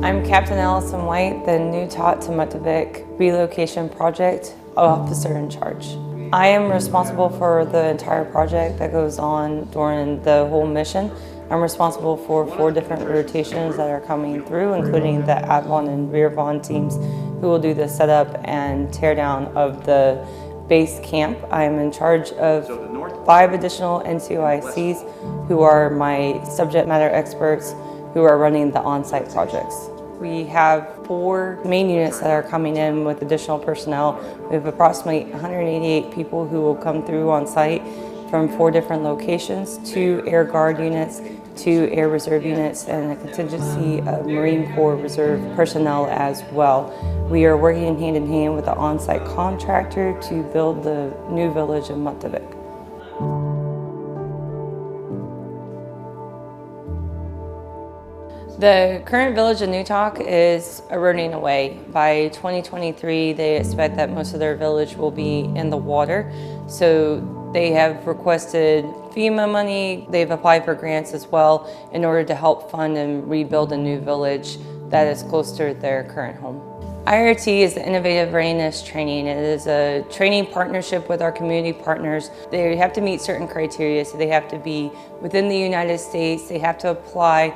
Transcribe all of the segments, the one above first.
I'm Captain Allison White, the new Tot to Muktavic Relocation Project Officer in charge. I am responsible for the entire project that goes on during the whole mission. I'm responsible for 4 different rotations that are coming through, including the Advon and Rearvon teams who will do the setup and tear down of the base camp. I am in charge of 5 additional NCOICs who are my subject matter experts who are running the on-site projects. We have 4 main units that are coming in with additional personnel. We have approximately 188 people who will come through on site from 4 different locations, 2 Air Guard units, 2 Air Reserve units, and a contingency of Marine Corps Reserve personnel as well. We are working hand in hand with the on-site contractor to build the new village of Muktavic. The current village of Newtok is eroding away. By 2023, they expect that most of their village will be in the water. So they have requested FEMA money. They've applied for grants as well in order to help fund and rebuild a new village that is close to their current home. IRT is the Innovative Readiness Training. It is a training partnership with our community partners. They have to meet certain criteria, so they have to be within the United States. They have to apply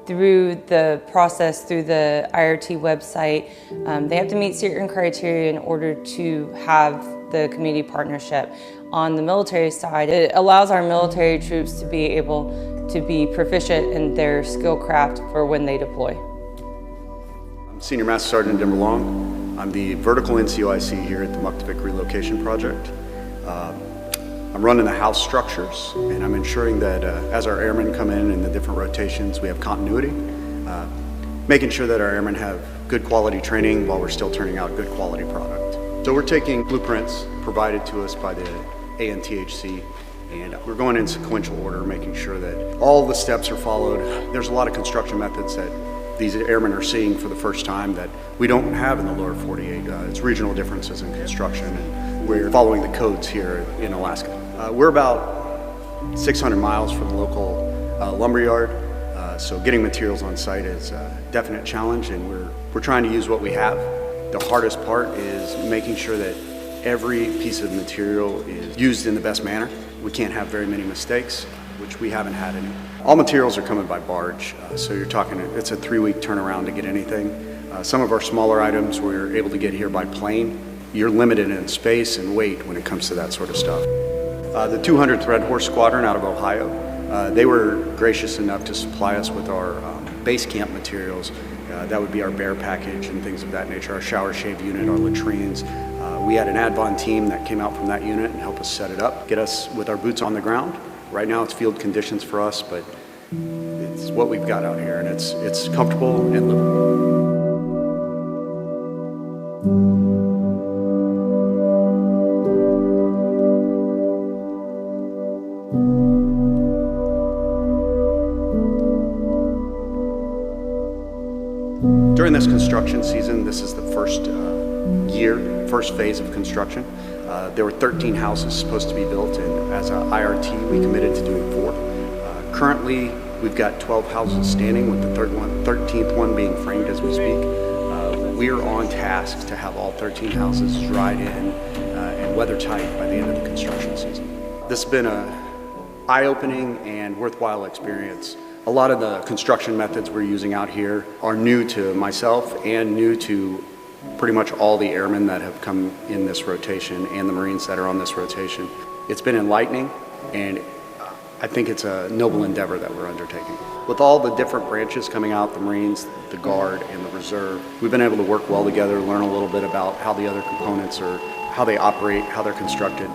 through the process, through the IRT website. They have to meet certain criteria in order to have the community partnership. On the military side, it allows our military troops to be able to be proficient in their skill craft for when they deploy. I'm Senior Master Sergeant Denver Long. I'm the vertical NCOIC here at the Muktavic Relocation Project. I'm running the house structures, and I'm ensuring that as our airmen come in the different rotations, we have continuity, making sure that our airmen have good quality training while we're still turning out good quality product. So we're taking blueprints provided to us by the ANTHC, and we're going in sequential order, making sure that all the steps are followed. There's a lot of construction methods that these airmen are seeing for the first time that we don't have in the lower 48. It's regional differences in construction, and we're following the codes here in Alaska. We're about 600 miles from the local lumberyard, so getting materials on site is a definite challenge, and we're trying to use what we have. The hardest part is making sure that every piece of material is used in the best manner. We can't have very many mistakes, which we haven't had any. All materials are coming by barge, so you're talking, it's a 3-week turnaround to get anything. Some of our smaller items we're able to get here by plane. You're limited in space and weight when it comes to that sort of stuff. The 200th Red Horse Squadron out of Ohio, they were gracious enough to supply us with our base camp materials. That would be our bear package and things of that nature, our shower shave unit, our latrines. We had an Advon team that came out from that unit and helped us set it up, get us with our boots on the ground. Right now it's field conditions for us, but it's what we've got out here, and it's comfortable and livable. During this construction season, this is the first phase of construction. There were 13 houses supposed to be built, and as an IRT, we committed to doing 4. Currently, we've got 12 houses standing, with the 13th one being framed as we speak. We are on task to have all 13 houses dried in and weather tight by the end of the construction season. This has been an eye-opening and worthwhile experience. A lot of the construction methods we're using out here are new to myself and new to pretty much all the airmen that have come in this rotation and the Marines that are on this rotation. It's been enlightening, and I think it's a noble endeavor that we're undertaking. With all the different branches coming out, the Marines, the Guard, and the Reserve, we've been able to work well together, learn a little bit about how the other components are, how they operate, how they're constructed.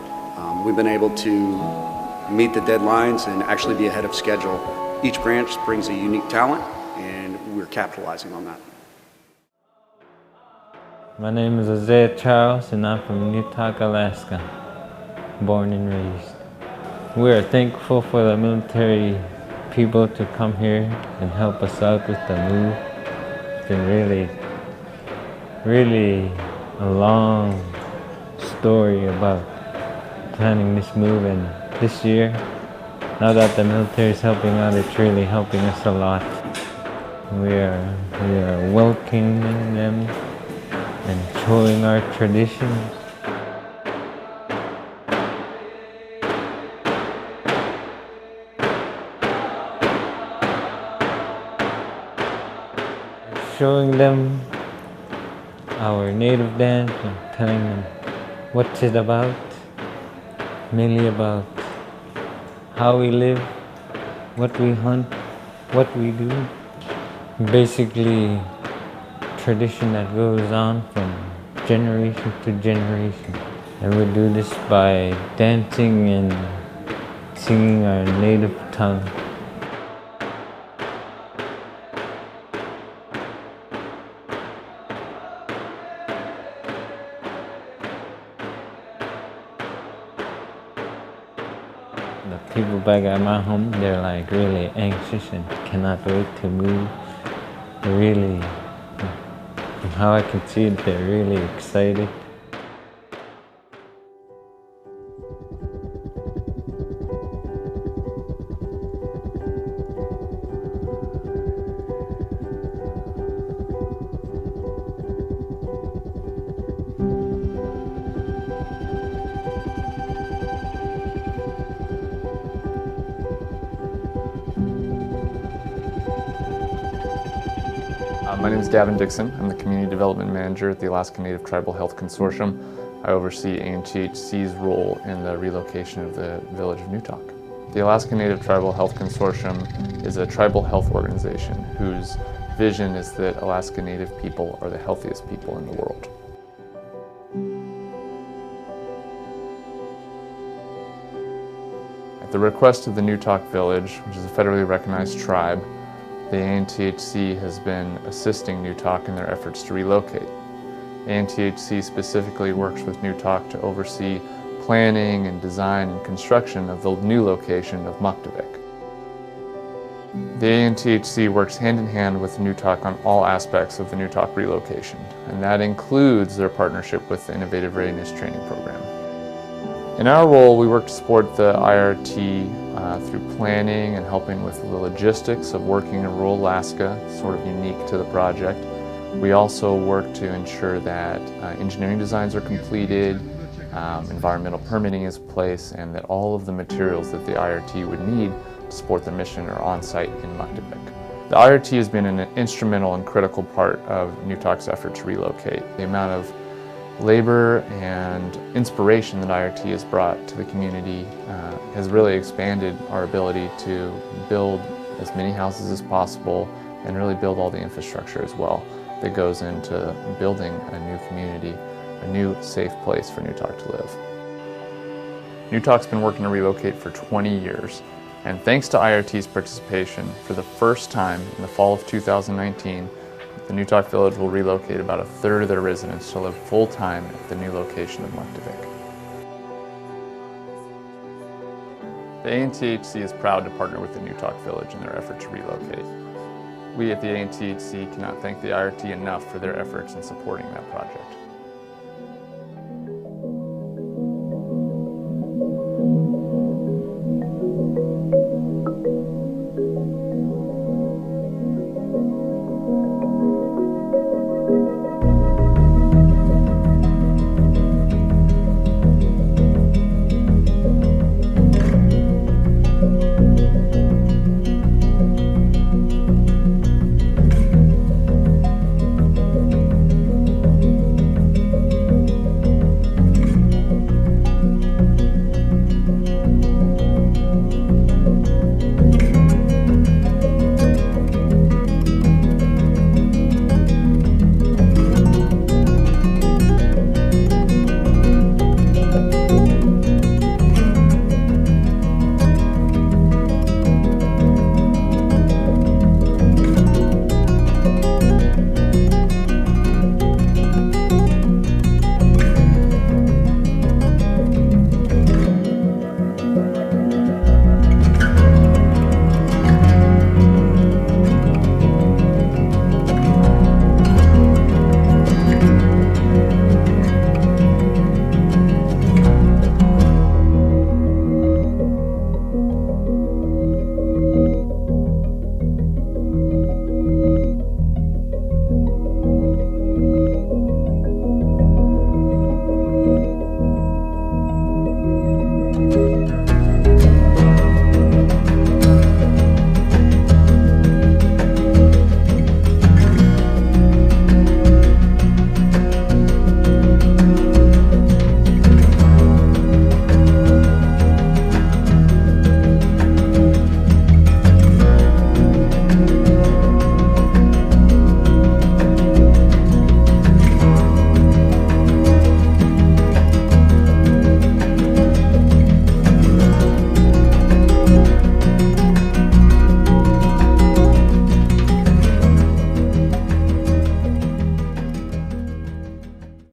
We've been able to meet the deadlines and actually be ahead of schedule. Each branch brings a unique talent, and we're capitalizing on that. My name is Isaiah Charles, and I'm from Newtok, Alaska, born and raised. We are thankful for the military people to come here and help us out with the move. It's been really a long story about planning this move, and this year, now that the military is helping out, it's really helping us a lot. We are welcoming them and showing our traditions. Showing them our native dance and telling them what it's about, mainly about how we live, what we hunt, what we do. Basically, tradition that goes on from generation to generation. And we do this by dancing and singing our native tongue. The people back at my home, they're like really anxious and cannot wait to move. They're really, from how I can see it, they're really excited. My name is Gavin Dixon. I'm the Community Development Manager at the Alaska Native Tribal Health Consortium. I oversee ANTHC's role in the relocation of the village of Newtok. The Alaska Native Tribal Health Consortium is a tribal health organization whose vision is that Alaska Native people are the healthiest people in the world. At the request of the Newtok Village, which is a federally recognized tribe, the ANTHC has been assisting Newtok in their efforts to relocate. ANTHC specifically works with Newtok to oversee planning and design and construction of the new location of Muktivik. The ANTHC works hand in hand with Newtok on all aspects of the Newtok relocation, and that includes their partnership with the Innovative Readiness Training Program. In our role, we work to support the IRT through planning and helping with the logistics of working in rural Alaska, sort of unique to the project. We also work to ensure that engineering designs are completed, environmental permitting is in place, and that all of the materials that the IRT would need to support their mission are on site in Muktivik. The IRT has been an instrumental and critical part of Newtok's effort to relocate. The amount of labor and inspiration that IRT has brought to the community has really expanded our ability to build as many houses as possible and really build all the infrastructure as well that goes into building a new community, a new safe place for Newtok to live. Newtok's been working to relocate for 20 years, and thanks to IRT's participation, for the first time in the fall of 2019, the Newtok Village will relocate about a third of their residents to live full-time at the new location of Muktivik. The ANTHC is proud to partner with the Newtok Village in their effort to relocate. We at the ANTHC cannot thank the IRT enough for their efforts in supporting that project.